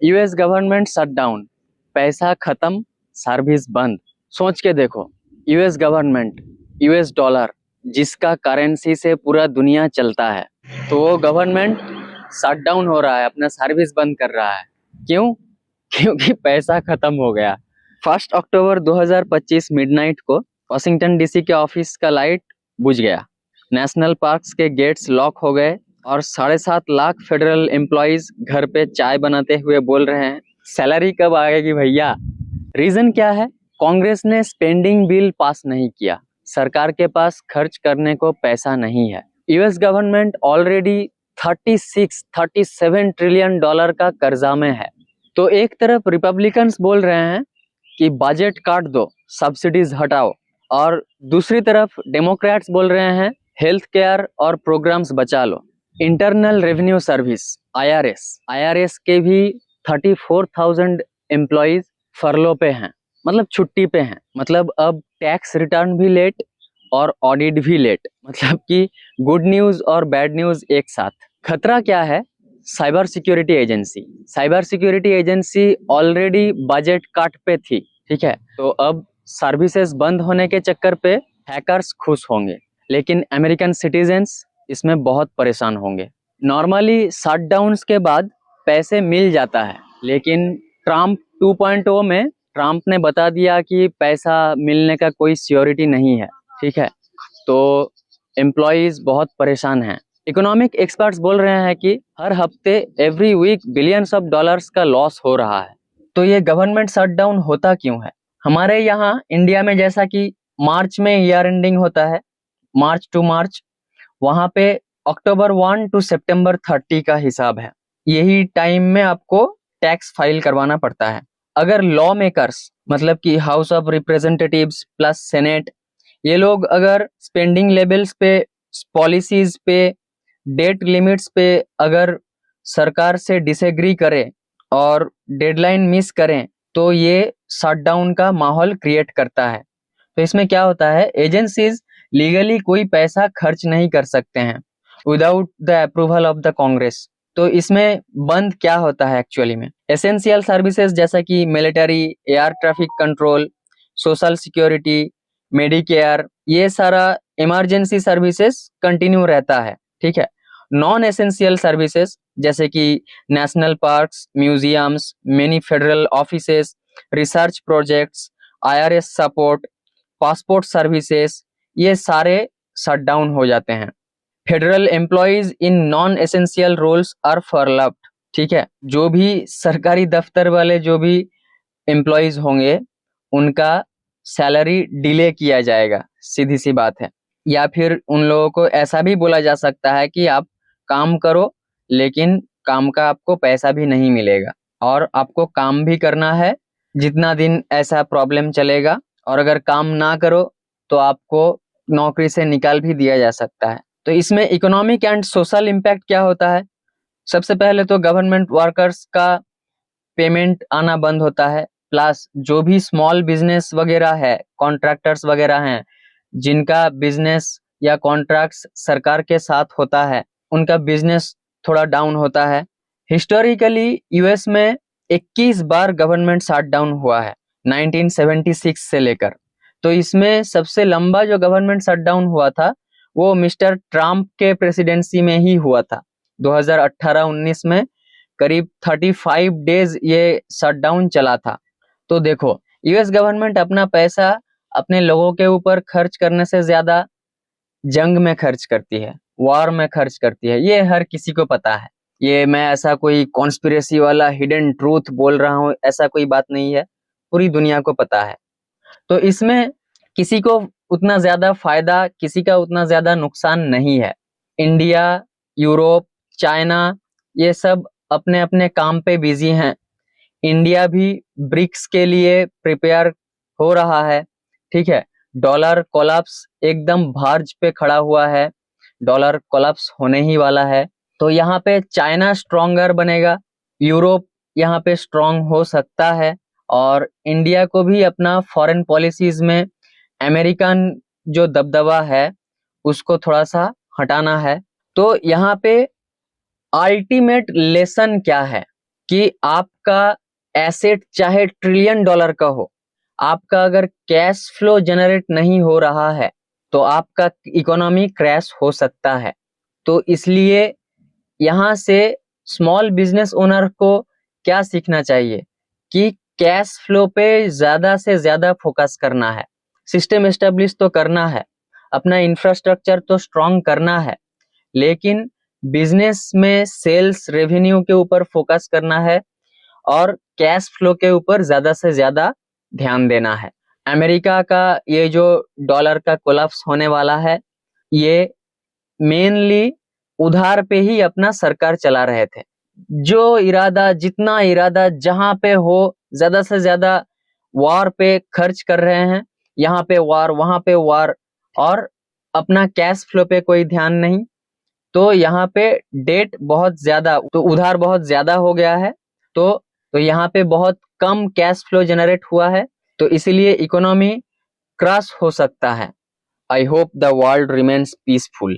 US government shutdown, पैसा खत्म, service बंद। सोच के देखो, यूएस गवर्नमेंट, यूएस डॉलर जिसका करेंसी से पूरा दुनिया चलता है, तो वो गवर्नमेंट शटडाउन हो रहा है, अपना सर्विस बंद कर रहा है। क्यों? क्योंकि पैसा खत्म हो गया। 1 अक्टूबर 2025 मिडनाइट को वाशिंगटन डीसी के ऑफिस का लाइट बुझ गया, नेशनल पार्क्स के गेट्स लॉक हो गए और 7.5 लाख फेडरल एम्प्लॉइज घर पे चाय बनाते हुए बोल रहे हैं, सैलरी कब आएगी भैया। रीजन क्या है? कांग्रेस ने स्पेंडिंग बिल पास नहीं किया, सरकार के पास खर्च करने को पैसा नहीं है। US government already 37 trillion dollar का कर्जा में है। तो एक तरफ रिपब्लिकन्स बोल रहे हैं कि बजट काट दो, सब्सिडीज हटाओ, और दूसरी तरफ डेमोक्रेट्स बोल रहे हैं हेल्थ केयर और प्रोग्राम्स बचा लो। इंटरनल रेवेन्यू सर्विस आईआरएस के भी 34,000 एम्प्लॉइज फरलो पे हैं, मतलब छुट्टी पे हैं। मतलब अब टैक्स रिटर्न भी लेट और ऑडिट भी लेट, मतलब कि गुड न्यूज और बैड न्यूज एक साथ। खतरा क्या है? Cyber security agency already budget cut पे थी, ठीक है, तो अब सर्विसेज बंद होने के चक्कर पे हैकर्स खुश होंगे, लेकिन अमेरिकन सिटीजन्स इसमें बहुत परेशान होंगे। नॉर्मली शटडाउन्स के बाद पैसे मिल जाता है, लेकिन ट्रम्प 2.0 में ट्रम्प ने बता दिया कि पैसा मिलने का कोई सियोरिटी नहीं है, ठीक है, तो एम्प्लॉइज बहुत परेशान हैं। इकोनॉमिक एक्सपर्ट्स बोल रहे हैं कि हर हफ्ते every week billions of dollars का लॉस हो रहा है। तो ये गवर्नमेंट शटडाउन होता क्यों है? हमारे यहाँ इंडिया में जैसा कि मार्च में ईयर एंडिंग होता है, मार्च टू मार्च, वहाँ पे अक्टूबर 1 टू सितंबर 30 का हिसाब है। यही टाइम में आपको टैक्स फाइल करवाना पड़ता है। अगर लॉ मेकर्स, मतलब कि house of representatives plus senate, ये लोग अगर स्पेंडिंग लेवल्स पे, पॉलिसीज पे, डेट लिमिट्स पे अगर सरकार से डिसएग्री करें और डेडलाइन मिस करें, तो ये शटडाउन का माहौल क्रिएट करता है। तो इसमें क्या होता है, एजेंसीज लीगली कोई पैसा खर्च नहीं कर सकते हैं without the approval of the Congress. तो इसमें बंद क्या होता है एक्चुअली में? एसेंशियल सर्विसेज जैसा कि military, air traffic control, social security, Medicare, ये सारा इमरजेंसी सर्विसेज कंटिन्यू रहता है, ठीक है। नॉन एसेंशियल सर्विसेज जैसे कि national parks, museums, many federal offices, research projects, IRS support, passport services, ये सारे शटडाउन हो जाते हैं। Federal employees in non essential roles are furloughed, ठीक है। जो भी सरकारी दफ्तर वाले जो भी एम्प्लॉइज होंगे, उनका सैलरी डिले किया जाएगा, सीधी सी बात है। या फिर उन लोगों को ऐसा भी बोला जा सकता है कि आप काम करो, लेकिन काम का आपको पैसा भी नहीं मिलेगा, और आपको काम भी करना है जितना दिन ऐसा प्रॉब्लम चलेगा, और अगर काम ना करो तो आपको नौकरी से निकाल भी दिया जा सकता है। तो इसमें इकोनॉमिक एंड सोशल इम्पैक्ट क्या होता है? सबसे पहले तो गवर्नमेंट वर्कर्स का पेमेंट आना बंद होता है, प्लस जो भी स्मॉल बिजनेस वगैरह है, कॉन्ट्रैक्टर्स वगैरह हैं, जिनका बिजनेस या कॉन्ट्रैक्ट्स सरकार के साथ होता है, उनका बिजनेस थोड़ा डाउन होता है। हिस्टोरिकली यूएस में 21 बार गवर्नमेंट शटडाउन हुआ है 1976 से लेकर। तो इसमें सबसे लंबा जो गवर्नमेंट शटडाउन हुआ था वो मिस्टर ट्रम्प के प्रेसिडेंसी में ही हुआ था। 2018-19 में करीब 35 डेज ये शटडाउन चला था। तो देखो, यूएस गवर्नमेंट अपना पैसा अपने लोगों के ऊपर खर्च करने से ज्यादा जंग में खर्च करती है, वॉर में खर्च करती है। ये हर किसी को पता है। ये मैं ऐसा कोई कॉन्स्पिरेसी वाला हिडन ट्रूथ बोल रहा हूँ, ऐसा कोई बात नहीं है, पूरी दुनिया को पता है। तो इसमें किसी को उतना ज्यादा फायदा, किसी का उतना ज्यादा नुकसान नहीं है। इंडिया, यूरोप, चाइना, ये सब अपने अपने काम पे बिजी हैं। इंडिया भी ब्रिक्स के लिए प्रिपेयर हो रहा है, ठीक है। डॉलर कोलैप्स एकदम भार्ज पे खड़ा हुआ है, डॉलर कोलैप्स होने ही वाला है। तो यहाँ पे चाइना स्ट्रॉन्गर बनेगा, यूरोप यहाँ पे स्ट्रॉन्ग हो सकता है, और इंडिया को भी अपना फॉरेन पॉलिसीज में अमेरिकन जो दबदबा है उसको थोड़ा सा हटाना है। तो यहाँ पे अल्टीमेट लेसन क्या है? कि आपका एसेट चाहे ट्रिलियन डॉलर का हो, आपका अगर कैश फ्लो जनरेट नहीं हो रहा है तो आपका इकोनॉमी क्रैश हो सकता है। तो इसलिए यहाँ से स्मॉल बिजनेस ओनर को क्या सीखना चाहिए कि कैश फ्लो पे ज़्यादा से ज़्यादा फोकस करना है, सिस्टम एस्टेब्लिश तो करना है, अपना इंफ्रास्ट्रक्चर तो स्ट्रॉन्ग करना है, लेकिन बिजनेस में सेल्स रेवेन्यू के ऊपर फोकस करना है और कैश फ्लो के ऊपर ज़्यादा से ज़्यादा ध्यान देना है। अमेरिका का ये जो डॉलर का कोलैप्स होने वाला है, ये मेनली उधार पे ही अपना सरकार चला रहे थे। जो इरादा, जितना इरादा जहां पे हो, ज्यादा से ज्यादा वॉर पे खर्च कर रहे हैं, यहाँ पे वॉर, वहां पे वॉर, और अपना कैश फ्लो पे कोई ध्यान नहीं। तो यहाँ पे डेट बहुत ज्यादा, तो उधार बहुत ज्यादा हो गया है। तो यहाँ पे बहुत कम कैश फ्लो जनरेट हुआ है, तो इसीलिए इकोनॉमी क्रैश हो सकता है। I hope the world remains peaceful.